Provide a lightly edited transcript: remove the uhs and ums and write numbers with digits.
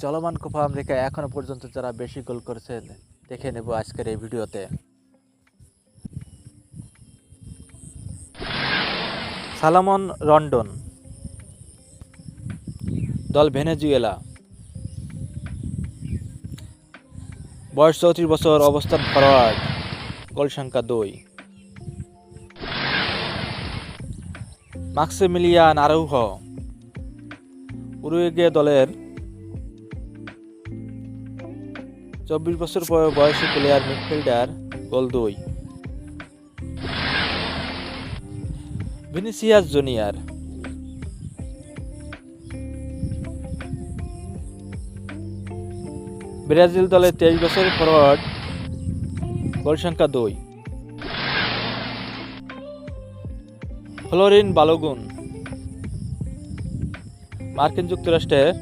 চলমান কোপা আমেরিকায় এখনো পর্যন্ত যারা বেশি গোল করেছেন দেখে নেব আজকের এই ভিডিওতে। সালমন রন্ডন, দল ভেনেজুয়েলা, বয়স 34 বছর, অবস্থান ফরওয়ার্ড, গোল সংখ্যা 2। মাক্সিমিলিয়ান আরাউহো, উরুগুয়ে দলের 24 বছর বয়সী প্লেয়ার, মিডফিল্ডার, গোল 2। ভিনিসিয়াস জুনিয়র, ব্রাজিল দলের 23 বছর ফরওয়ার্ড, গোল সংখ্যা 2। ফ্লোরিন বালোগুন, মার্কিন যুক্তরাষ্ট্রের